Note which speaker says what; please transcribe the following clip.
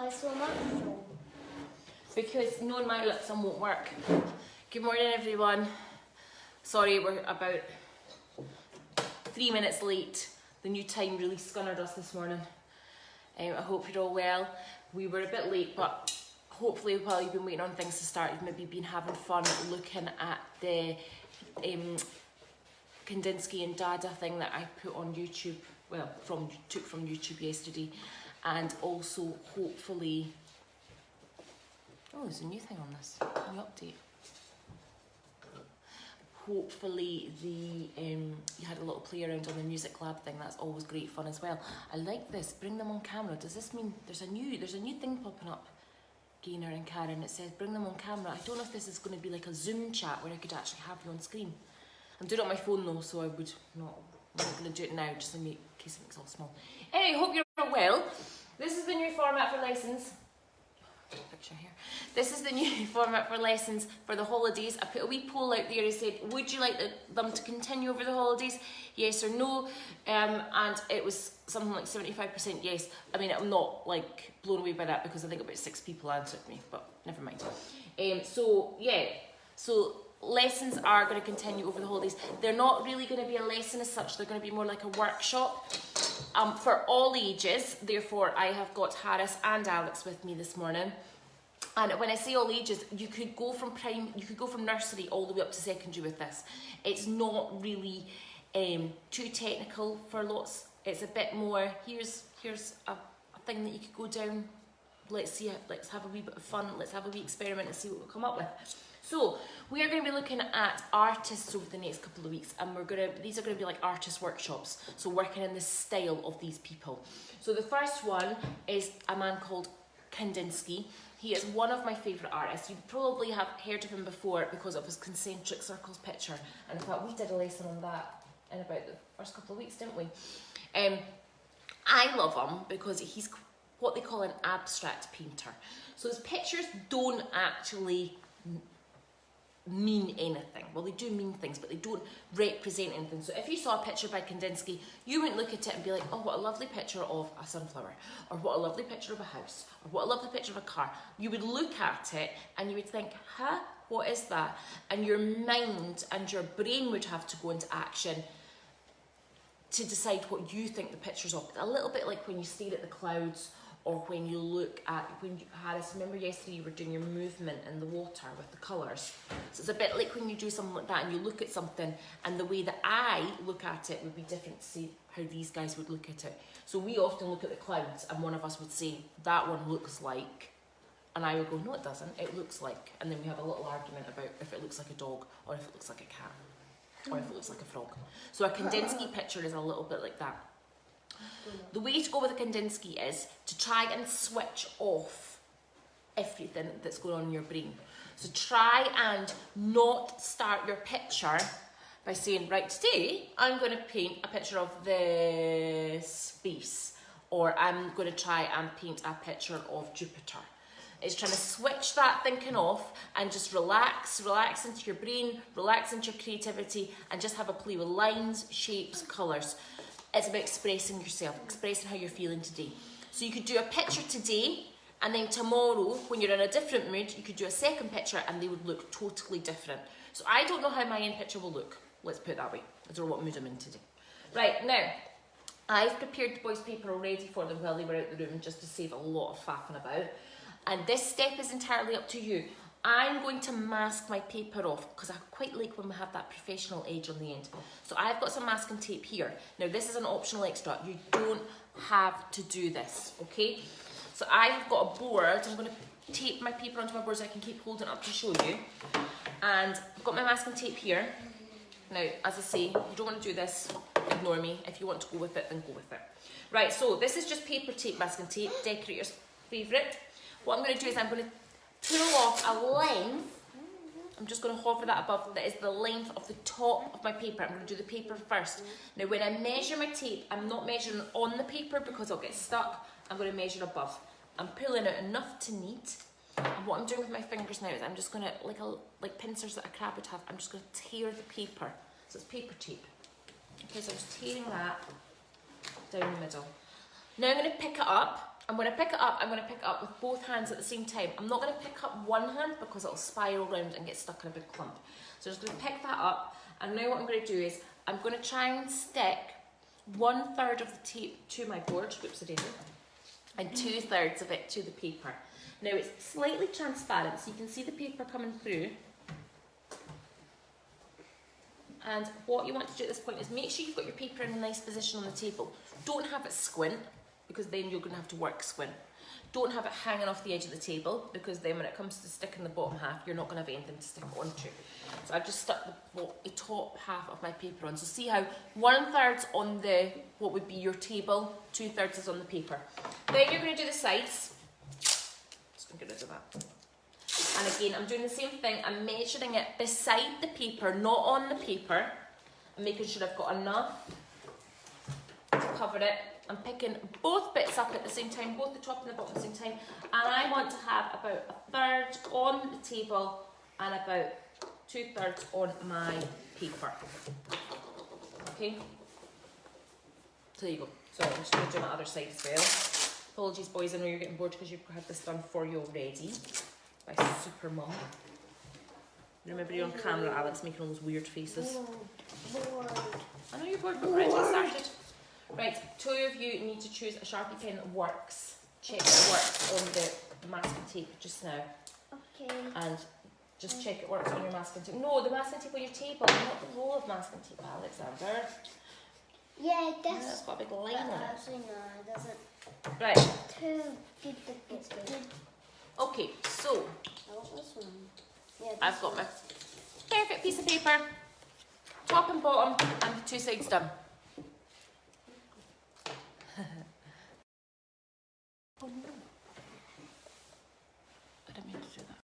Speaker 1: Why so much so?
Speaker 2: Because knowing my lips and won't work. Good morning everyone. Sorry we're about 3 minutes late. The new time really scunnered us this morning. I hope you're all well. We were a bit late, but hopefully while you've been waiting on things to start, you've maybe been having fun looking at the Kandinsky and Dada thing that I put on YouTube, well, took from YouTube yesterday, and also hopefully, oh, there's a new thing on this, new update. Hopefully you had a little play around on the Music Lab thing. That's always great fun as well. I like this, bring them on camera. Does this mean there's a new thing popping up? Gaynor and Karen, it says bring them on camera. I don't know if this is going to be like a Zoom chat where I could actually have you on screen. I'm doing it on my phone though, so I'm not going to do it now, just in case it makes it all small. Anyway, hope you're well. This is the new format for lessons. Picture here. This is the new format for lessons for the holidays. I put a wee poll out there. I said, would you like them to continue over the holidays? Yes or no? And it was something like 75% yes. I mean, I'm not like blown away by that because I think about 6 people answered me, but never mind. So yeah, so lessons are going to continue over the holidays. They're not really going to be a lesson as such. They're going to be more like a workshop for all ages. Therefore, I have got Harris and Alex with me this morning. And when I say all ages, you could go from nursery all the way up to secondary with this. It's not really too technical for lots. It's a bit more, here's a thing that you could go down. Let's have a wee bit of fun. Let's have a wee experiment and see what we'll come up with. So we are going to be looking at artists over the next couple of weeks, and these are going to be like artist workshops. So working in the style of these people. So the first one is a man called Kandinsky. He is one of my favourite artists. You probably have heard of him before because of his concentric circles picture. And in fact, we did a lesson on that in about the first couple of weeks, didn't we? I love him because he's what they call an abstract painter. So his pictures don't actually mean anything. Well, they do mean things, but they don't represent anything. So if you saw a picture by Kandinsky, you wouldn't look at it and be like, oh, what a lovely picture of a sunflower, or what a lovely picture of a house, or what a lovely picture of a car. You would look at it and you would think, huh, what is that? And your mind and your brain would have to go into action to decide what you think the picture's of. A little bit like when you stare at the clouds, or when you look at, Harris, remember yesterday you were doing your movement in the water with the colours. So it's a bit like when you do something like that and you look at something and the way that I look at it would be different to see how these guys would look at it. So we often look at the clouds and one of us would say, that one looks like, and I would go, no it doesn't, it looks like. And then we have a little argument about if it looks like a dog or if it looks like a cat or if it looks like a frog. So a Kandinsky picture is a little bit like that. The way to go with a Kandinsky is to try and switch off everything that's going on in your brain. So try and not start your picture by saying, right, today I'm going to paint a picture of this space, or I'm going to try and paint a picture of Jupiter. It's trying to switch that thinking off and just relax into your brain, relax into your creativity, and just have a play with lines, shapes, colours. It's about expressing yourself, expressing how you're feeling today. So you could do a picture today, and then tomorrow, when you're in a different mood, you could do a second picture and they would look totally different. So I don't know how my end picture will look. Let's put it that way. I don't know what mood I'm in today. Right, now, I've prepared the boys' paper already for them while they were out the room, just to save a lot of faffing about. And this step is entirely up to you. I'm going to mask my paper off because I quite like when we have that professional edge on the end. So I've got some masking tape here. Now this is an optional extra. You don't have to do this, okay? So I've got a board. I'm going to tape my paper onto my board so I can keep holding it up to show you. And I've got my masking tape here. Now, as I say, you don't want to do this, ignore me. If you want to go with it, then go with it. Right, so this is just paper tape, masking tape, decorator's favourite. What I'm going to do is I'm going to pull off a length. I'm just going to hover that above. That is the length of the top of my paper. I'm going to do the paper first. Now when I measure my tape, I'm not measuring on the paper because I'll get stuck. I'm going to measure above. I'm pulling out enough to knead. And what I'm doing with my fingers now is I'm just going to, like pincers that a crab would have, I'm just going to tear the paper. So it's paper tape. Okay, so I'm just tearing that down the middle. Now I'm going to pick it up And when I pick it up, I'm going to pick it up with both hands at the same time. I'm not going to pick up one hand because it'll spiral round and get stuck in a big clump. So I'm just going to pick that up, and now what I'm going to do is I'm going to try and stick 1/3 of the tape to my board, whoops, and 2/3 of it to the paper. Now it's slightly transparent, so you can see the paper coming through. And what you want to do at this point is make sure you've got your paper in a nice position on the table. Don't have it squint, because then you're going to have to work squint. Don't have it hanging off the edge of the table, because then when it comes to sticking the bottom half, you're not going to have anything to stick it onto. So I've just stuck the top half of my paper on. So see how 1/3 on the, what would be your table, 2/3 is on the paper. Then you're going to do the sides. Just going to get rid of that. And again, I'm doing the same thing. I'm measuring it beside the paper, not on the paper. I'm making sure I've got enough to cover it. I'm picking both bits up at the same time, both the top and the bottom at the same time. And I want to have about 1/3 on the table and about 2/3 on my paper. Okay? So there you go. So I'm just going to do my other side as well. Apologies, boys, I know you're getting bored because you've had this done for you already. By Super Mum. Remember you're on camera, Alex, making all those weird faces.
Speaker 1: Bored.
Speaker 2: I know you're bored, but we're already started. Right, 2 of you need to choose a Sharpie pen that works. Check it works on the masking tape just now.
Speaker 1: Okay.
Speaker 2: And just check it works on your masking tape. No, the masking tape on your table, not the roll of masking tape, Alexander.
Speaker 1: Yeah, it does.
Speaker 2: Yeah, it's got a big line on it.
Speaker 1: Actually, no, it doesn't.
Speaker 2: Right.
Speaker 1: Good.
Speaker 2: Okay, so
Speaker 1: Oh, this one. Yeah, this
Speaker 2: I've got
Speaker 1: one.
Speaker 2: my perfect piece of paper, top and bottom, and the 2 sides done. Oh no.